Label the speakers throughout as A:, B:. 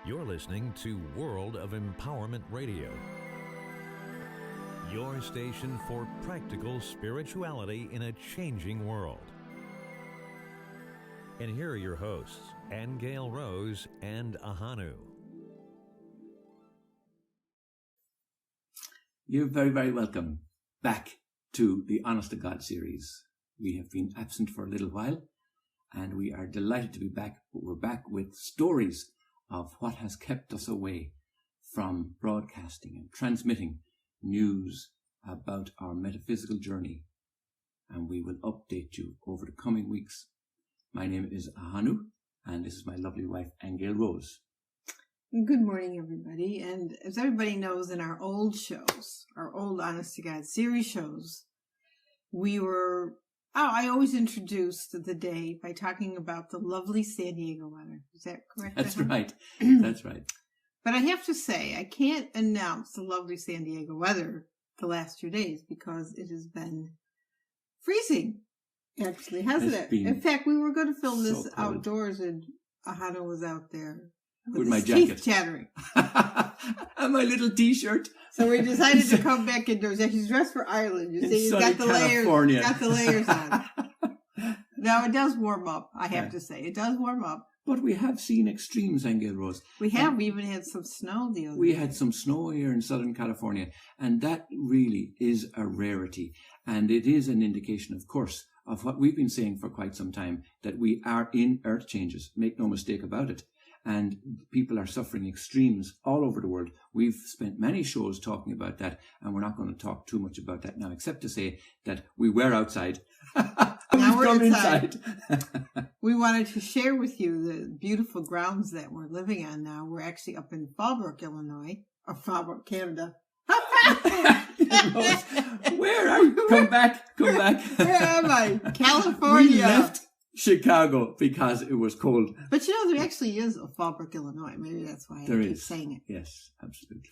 A: You're listening to World of Empowerment Radio, your station for practical spirituality in a changing world. And here are your hosts, Aingeal Rose and Ahonu.
B: You're very, very welcome back to the Honest to God series. We have been absent for a little while, and we are delighted to be back. But we're back with stories of what has kept us away from broadcasting and transmitting news about our metaphysical journey. And we will update you over the coming weeks. My name is Ahonu, and this is my lovely wife, Aingeal Rose.
C: Good morning, everybody. And as everybody knows, in our old shows, our old Honest to God series shows, I always introduced the day by talking about the lovely San Diego weather. Is that correct?
B: That's right. That's right.
C: But I have to say, I can't announce the lovely San Diego weather the last 2 days because it has been freezing, actually, hasn't it? In fact, we were going to film this outdoors, and Ahonu was out there
B: with my jacket,
C: teeth chattering,
B: and my little T-shirt.
C: So we decided to come back indoors. He's dressed for Ireland. You see, he's got the layers. Got the layers on. Now it does warm up. I have to say, it does warm up.
B: But we have seen extremes, Aingeal Rose.
C: We have. We even had some snow the other day.
B: We had some snow here in Southern California, and that really is a rarity. And it is an indication, of course, of what we've been saying for quite some time, that we are in earth changes. Make no mistake about it. And people are suffering extremes all over the world. We've spent many shows talking about that, and we're not going to talk too much about that now, except to say that we were outside.
C: Now we're inside. We wanted to share with you the beautiful grounds that we're living on now. We're actually up in Fallbrook, Illinois, or Fallbrook, Canada.
B: Where are you? Come back.
C: Where am I? California.
B: We left Chicago because it was cold.
C: But you know, there actually is a Fallbrook, Illinois. Maybe that's why I keep saying it.
B: Yes, absolutely.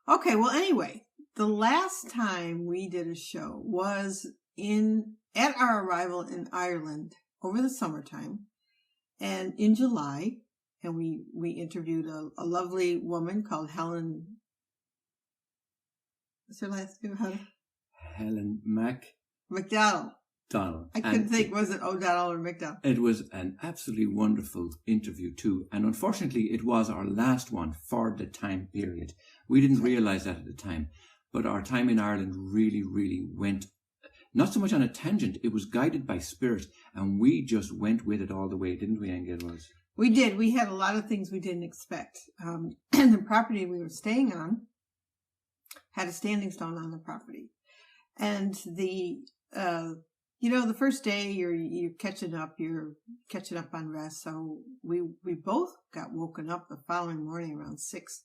C: Okay, well, anyway, the last time we did a show was at our arrival in Ireland over the summertime, and in July, and we interviewed a lovely woman called Helen. What's her last name?
B: Helen
C: McDonald. I couldn't think, was it O'Donnell or McDonald?
B: It was an absolutely wonderful interview too. And unfortunately, it was our last one for the time period. We didn't realize that at the time. But our time in Ireland really, really went, not so much on a tangent, it was guided by spirit. And we just went with it all the way, didn't we, Aingeal Rose?
C: We did. We had a lot of things we didn't expect. And the property we were staying on had a standing stone on the property. And the first day you're catching up on rest. So we both got woken up the following morning around 6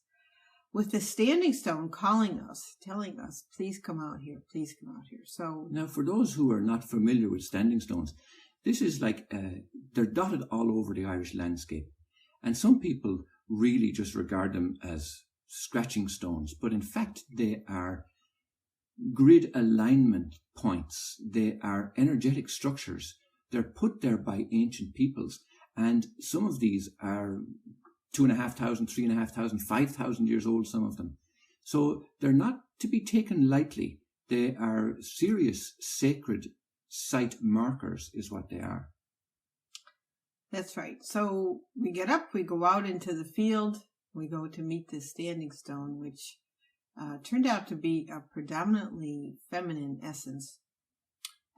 C: with the standing stone calling us, telling us, please come out here, please come out here. So
B: now, for those who are not familiar with standing stones, this is like, they're dotted all over the Irish landscape. And some people really just regard them as scratching stones, but in fact they are grid alignment points. They are energetic structures. They're put there by ancient peoples. And some of these are 2,500, 3,500, 5,000 years old, some of them. So they're not to be taken lightly. They are serious sacred site markers is what they are.
C: That's right. So we get up, we go out into the field, we go to meet this standing stone, which turned out to be a predominantly feminine essence.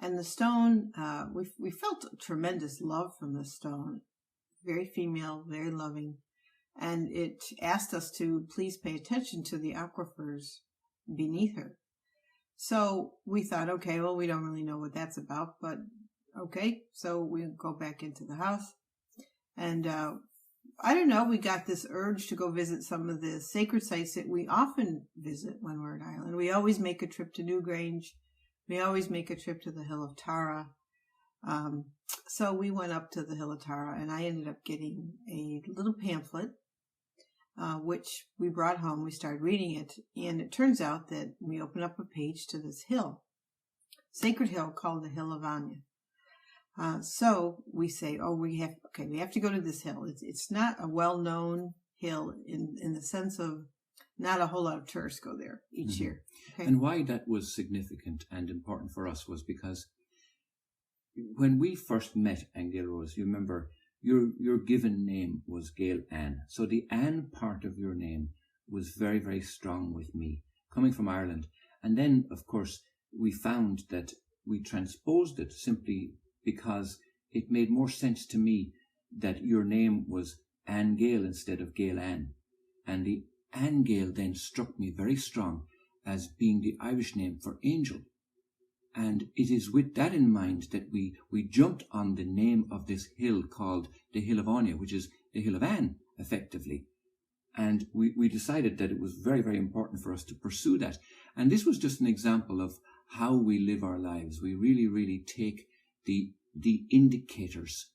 C: And the stone, we felt a tremendous love from the stone. Very female, very loving. And it asked us to please pay attention to the aquifers beneath her. So we thought, okay, well, we don't really know what that's about, but okay. So we go back into the house. And I don't know, we got this urge to go visit some of the sacred sites that we often visit when we're in Ireland. We always make a trip to Newgrange. We always make a trip to the Hill of Tara. So we went up to the Hill of Tara, and I ended up getting a little pamphlet, which we brought home. We started reading it, and it turns out that we opened up a page to this hill, sacred hill called the Hill of Anya. So we say, we have to go to this hill. It's not a well-known hill in the sense of not a whole lot of tourists go there each year. Okay?
B: And why that was significant and important for us was because when we first met Aingeal Rose, you remember your given name was Gail Ann. So the Ann part of your name was very, very strong with me, coming from Ireland. And then, of course, we found that we transposed it simply because it made more sense to me that your name was Ann Gail instead of Gail Ann. And the Ann Gail then struck me very strong as being the Irish name for angel. And it is with that in mind that we jumped on the name of this hill called the Hill of Anya, which is the Hill of Anne, effectively. And we decided that it was very, very important for us to pursue that. And this was just an example of how we live our lives. We really, really take the indicators,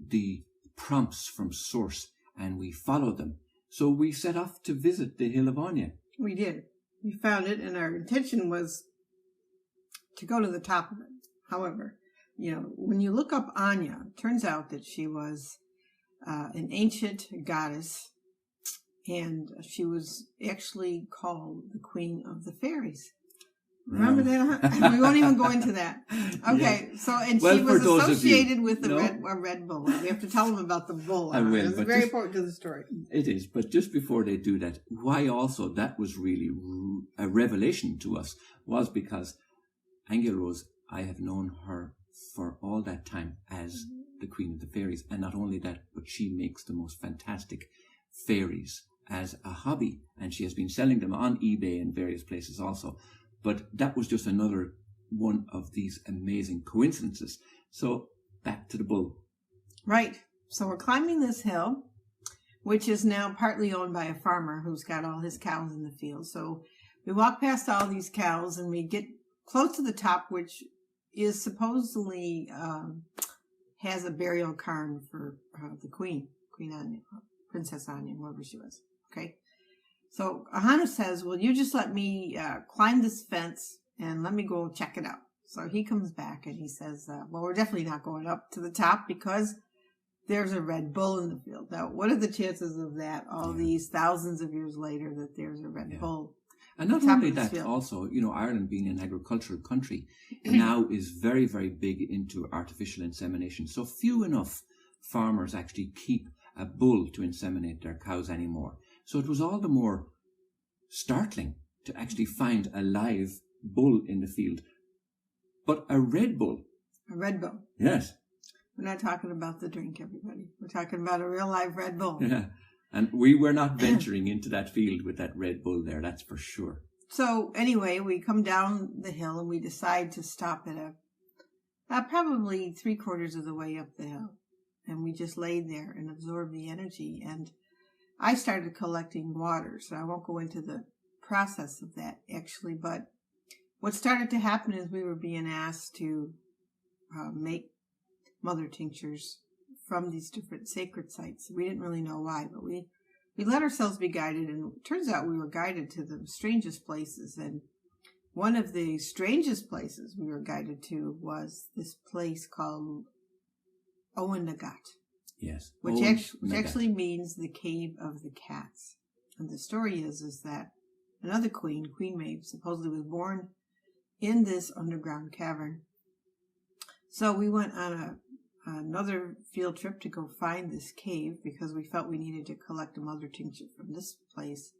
B: the prompts from source, and we follow them. So we set off to visit the Hill of Anya.
C: We did. We found it, and our intention was to go to the top of it. However, when you look up Anya, it turns out that she was an ancient goddess, and she was actually called the Queen of the Fairies. Remember that? We won't even go into that. Okay, yeah. She was associated with a red bull. We have to tell them about the bull.
B: I will.
C: It's very important to the story.
B: It is, but just before they do that, why also that was really a revelation to us was because Aingeal Rose, I have known her for all that time as the Queen of the Fairies. And not only that, but she makes the most fantastic fairies as a hobby. And she has been selling them on eBay and various places also. But that was just another one of these amazing coincidences. So back to the bull.
C: Right. So we're climbing this hill, which is now partly owned by a farmer who's got all his cows in the field. So we walk past all these cows and we get close to the top, which is supposedly has a burial cairn for the Queen Anya, Princess Anya, whoever she was. Okay. So Ahonu says, well, you just let me climb this fence and let me go check it out. So he comes back and he says, well, we're definitely not going up to the top because there's a red bull in the field. Now, what are the chances of that these thousands of years later that there's a red bull?
B: And not only that, also, Ireland being an agricultural country now is very, very big into artificial insemination. So few enough farmers actually keep a bull to inseminate their cows anymore. So it was all the more startling to actually find a live bull in the field. But a red bull.
C: A red bull.
B: Yes.
C: We're not talking about the drink, everybody. We're talking about a real live red bull.
B: Yeah. And we were not venturing into that field with that red bull there, that's for sure.
C: So anyway, we come down the hill and we decide to stop at probably 3/4 of the way up the hill. And we just laid there and absorbed the energy. And I started collecting water, so I won't go into the process of that actually. But what started to happen is we were being asked to make mother tinctures from these different sacred sites. We didn't really know why, but we let ourselves be guided, and it turns out we were guided to the strangest places. And one of the strangest places we were guided to was this place called Ahonu Aingeal.
B: Yes.
C: Which actually means the cave of the cats. And the story is that another queen, Queen Maeve, supposedly was born in this underground cavern. So we went on another field trip to go find this cave because we felt we needed to collect a mother tincture from this place.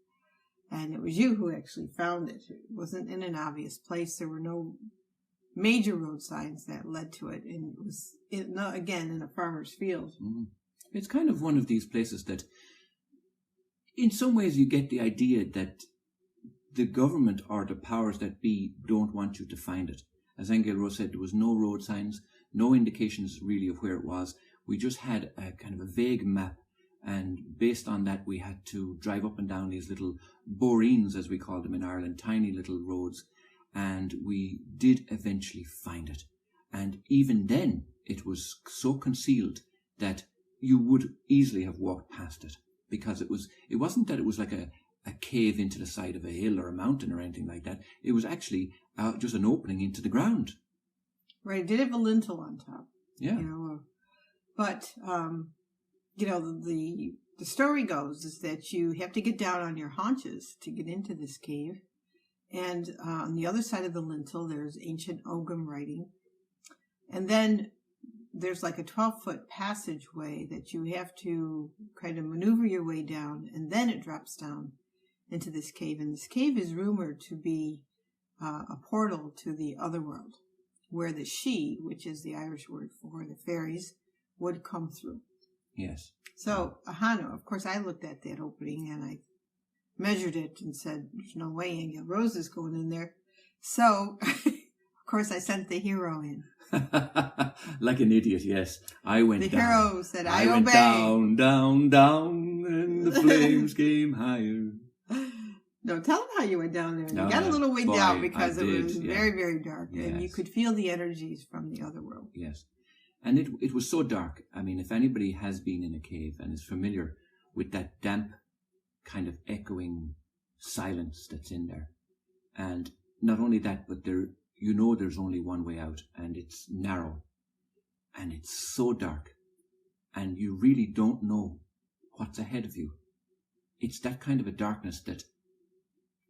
C: And it was you who actually found it. It wasn't in an obvious place. There were no major road signs that led to it. And it was, again, in a farmer's field.
B: Mm-hmm. It's kind of one of these places that, in some ways, you get the idea that the government or the powers that be don't want you to find it. As Aingeal Rose said, there was no road signs, no indications really of where it was. We just had a kind of a vague map, and based on that, we had to drive up and down these little boreens, as we call them in Ireland, tiny little roads, and we did eventually find it. And even then, it was so concealed that you would easily have walked past it, because it wasn't that it was like a cave into the side of a hill or a mountain or anything like that. It was actually just an opening into the ground.
C: Right, it did have a lintel on top.
B: Yeah.
C: But, the the story goes is that you have to get down on your haunches to get into this cave. And on the other side of the lintel, there's ancient Ogham writing. And then there's like a 12-foot passageway that you have to kind of maneuver your way down, and then it drops down into this cave. And this cave is rumored to be a portal to the other world, where the She, which is the Irish word for the fairies, would come through.
B: Yes.
C: So, Ahonu, of course, I looked at that opening and I measured it and said, there's no way Aingeal Rose is going in there. So, of course, I sent the hero in.
B: Like an idiot, yes. I went
C: the
B: down.
C: The hero said, I
B: went
C: obey.
B: Down, down, down, and the flames came higher.
C: No, tell them how you went down there.
B: No,
C: you got a little way down because it was
B: yeah.
C: very, very dark.
B: Yes.
C: And you could feel the energies from the other world.
B: Yes. And it was so dark. I mean, if anybody has been in a cave and is familiar with that damp kind of echoing silence that's in there. And not only that, but there's only one way out, and it's narrow. And it's so dark. And you really don't know what's ahead of you. It's that kind of a darkness that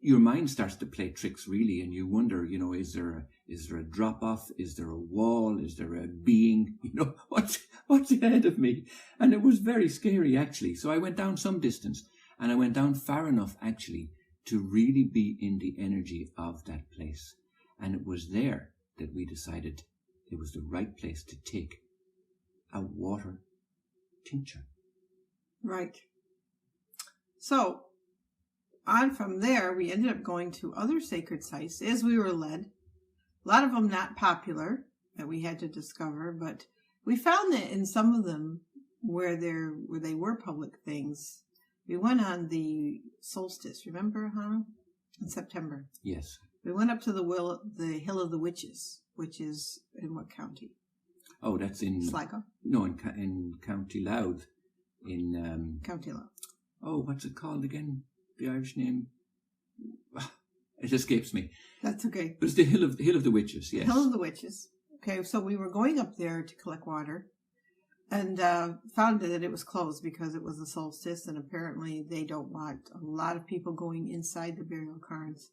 B: your mind starts to play tricks, really, and you wonder, is there a drop off? Is there a wall? Is there a being? What's ahead of me? And it was very scary, actually. So I went down some distance, and I went down far enough, actually, to really be in the energy of that place. And it was there that we decided it was the right place to take a water tincture.
C: Right. So, on from there, we ended up going to other sacred sites as we were led. A lot of them not popular that we had to discover, but we found that in some of them where they were public things, we went on the solstice. Remember, Ahonu? In September.
B: Yes.
C: We went up to the Hill of the Witches, which is in what county?
B: Oh, that's in
C: Sligo.
B: No, in County Louth. In
C: County Louth.
B: Oh, what's it called again? The Irish name? It escapes me.
C: That's okay.
B: But it's the Hill of the Witches, yes.
C: Hill of the Witches. Okay, so we were going up there to collect water and found that it was closed because it was the solstice, and apparently they don't want a lot of people going inside the burial cairns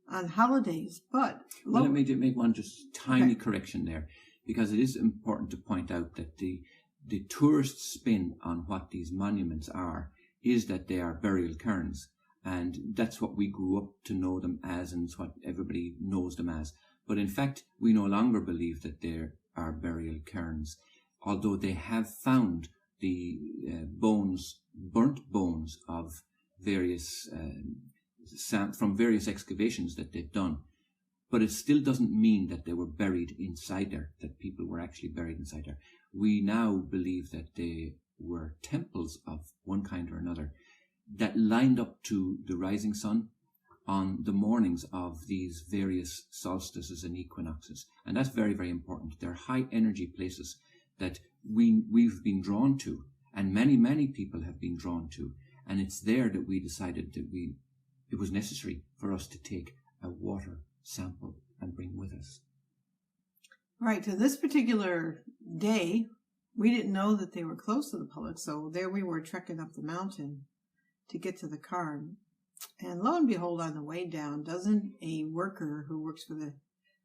C: on holidays. But
B: let me make one just tiny correction there, because it is important to point out that the tourist spin on what these monuments are is that they are burial cairns. And that's what we grew up to know them as, and it's what everybody knows them as. But in fact, we no longer believe that there are burial cairns, although they have found the burnt bones of various from various excavations that they've done. But it still doesn't mean that they were buried inside there, that people were actually buried inside there. We now believe that they were temples of one kind or another that lined up to the rising sun on the mornings of these various solstices and equinoxes. And that's very, very important. They're high energy places that we've been drawn to, and many, many people have been drawn to. And it's there that we decided that it was necessary for us to take a water sample and bring with us.
C: Right. To this particular day, we didn't know that they were closed to the public. So there we were trekking up the mountain to get to the cairn. And lo and behold, on the way down, doesn't a worker who works for the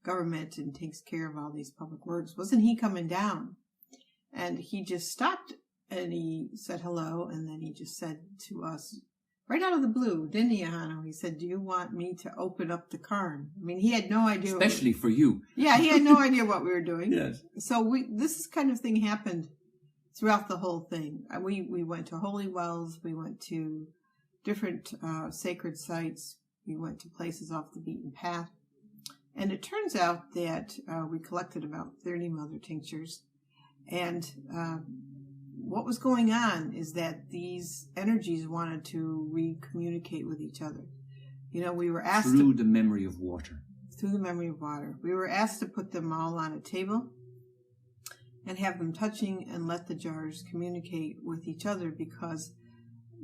C: government and takes care of all these public works, wasn't he coming down? And he just stopped and he said hello, and then he just said to us, right out of the blue, didn't he, Ahonu? He said, do you want me to open up the cairn? I mean, he had no idea.
B: Especially for you.
C: Yeah, he had no idea what we were doing.
B: Yes.
C: So this kind of thing happened throughout the whole thing. We went to holy wells. We went to different sacred sites. We went to places off the beaten path. And it turns out that we collected about 30 mother tinctures. And what was going on is that these energies wanted to re-communicate with each other. We were asked
B: through the memory of water.
C: Through the memory of water. We were asked to put them all on a table and have them touching and let the jars communicate with each other, because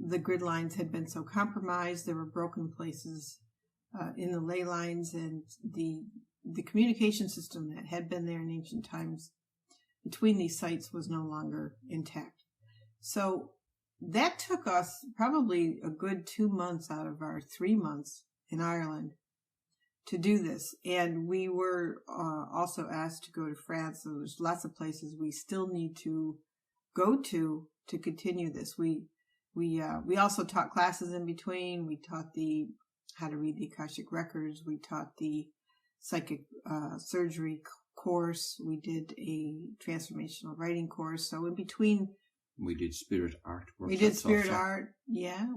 C: the grid lines had been so compromised. There were broken places in the ley lines, and the communication system that had been there in ancient times between these sites was no longer intact. So that took us probably a good 2 months out of our 3 months in Ireland to do this. And we were also asked to go to France. So there's lots of places we still need to go to continue this. We also taught classes in between. We taught how to read the Akashic records. We taught the psychic surgery course. We did a transformational writing course. So in between,
B: we did spirit art.
C: We did spirit art. Yeah.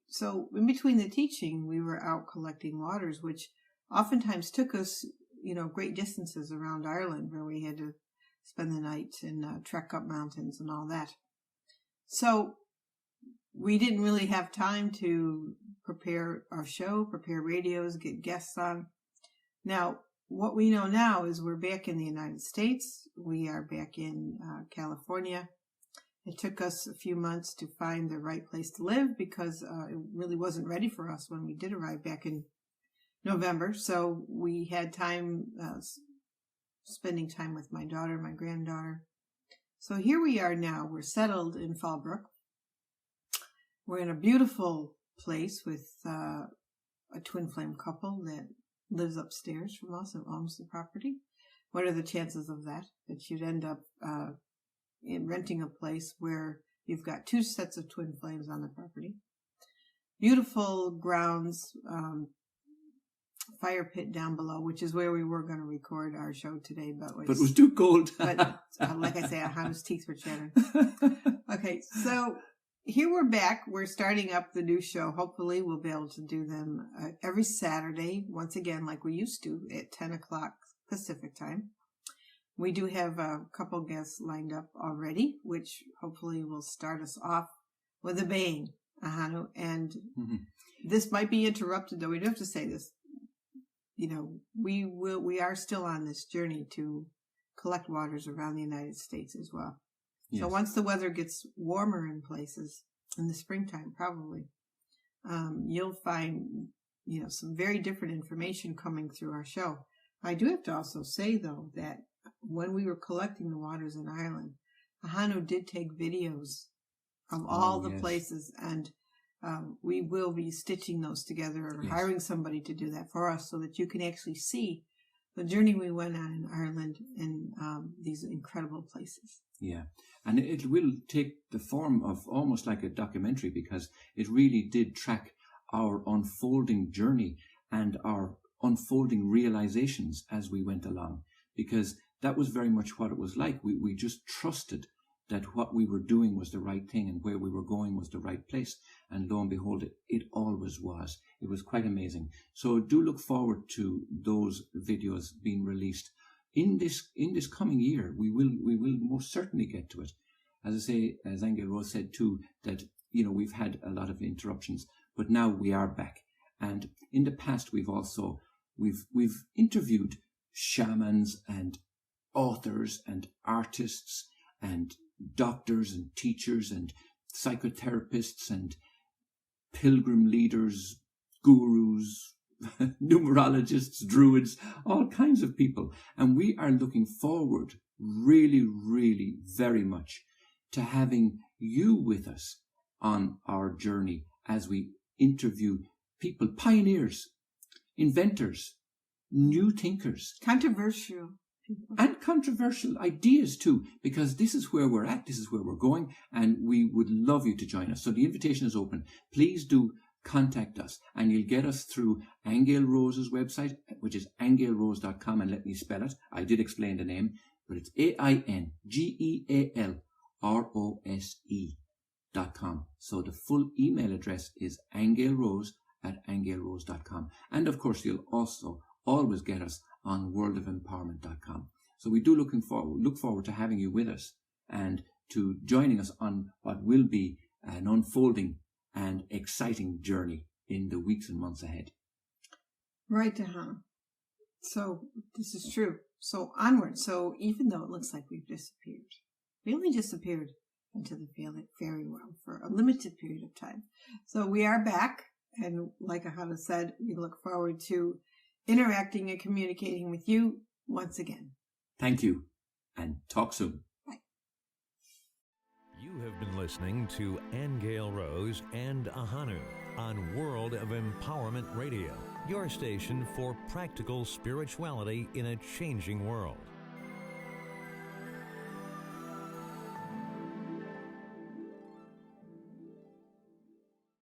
C: So in between the teaching, we were out collecting waters, which oftentimes took us, great distances around Ireland, where we had to spend the night and trek up mountains and all that. So we didn't really have time to prepare our show, prepare radios, get guests on. Now, what we know now is we're back in the United States. We are back in California. It took us a few months to find the right place to live because it really wasn't ready for us when we did arrive back in November. So we had time spending time with my daughter, my granddaughter. So here we are now. We're settled in Fallbrook. We're in a beautiful place with a twin flame couple that lives upstairs from us and owns the property. What are the chances of that? That you'd end up in renting a place where you've got 2 sets of twin flames on the property. Beautiful grounds, fire pit down below, which is where we were going to record our show today, but it
B: was too cold.
C: But like I say, Ahonu's teeth were chattering. Okay, so here we're back. We're starting up the new show. Hopefully we'll be able to do them every Saturday, once again, like we used to, at 10 o'clock Pacific time. We do have a couple guests lined up already, which hopefully will start us off with a bang, Ahonu. And this might be interrupted, though. We do have to say this. We are still on this journey to collect waters around the United States as well. Yes. So once the weather gets warmer in places, in the springtime probably, you'll find, some very different information coming through our show. I do have to also say, though, that when we were collecting the waters in Ireland, Ahonu did take videos of all the places, and we will be stitching those together or hiring somebody to do that for us so that you can actually see the journey we went on in Ireland and these incredible places.
B: Yeah, and it will take the form of almost like a documentary because it really did track our unfolding journey and our unfolding realizations as we went along, because that was very much what it was like. We just trusted that what we were doing was the right thing and where we were going was the right place. And lo and behold, it always was. It was quite amazing. So do look forward to those videos being released. In this coming year, we will most certainly get to it. As I say, as Aingeal Rose said too, that we've had a lot of interruptions, but now we are back. And in the past, we've interviewed shamans and authors and artists and doctors and teachers and psychotherapists and pilgrim leaders, gurus, numerologists, druids, all kinds of people. And we are looking forward really, really very much to having you with us on our journey as we interview people, pioneers, inventors, new thinkers.
C: Controversial people.
B: And controversial ideas too, because this is where we're at, this is where we're going, and we would love you to join us. So the invitation is open. Please do contact us, and you'll get us through Aingeal Rose's website, which is aingealrose.com, and let me spell it. I did explain the name, but it's AINGEALROSE.com. So the full email address is aingealrose@aingealrose.com. And of course, you'll also always get us on worldofempowerment.com. So we do look forward to having you with us and to joining us on what will be an unfolding and exciting journey in the weeks and months ahead.
C: Right, Ahonu. So this is true. So onward. So even though it looks like we've disappeared, we only disappeared into the fairy world for a limited period of time. So we are back, and like Ahonu said, we look forward to interacting and communicating with you once again.
B: Thank you, and talk soon.
C: Bye.
A: You You have been listening to Aingeal Rose and Ahonu on World of Empowerment Radio, your station for practical spirituality in a changing world.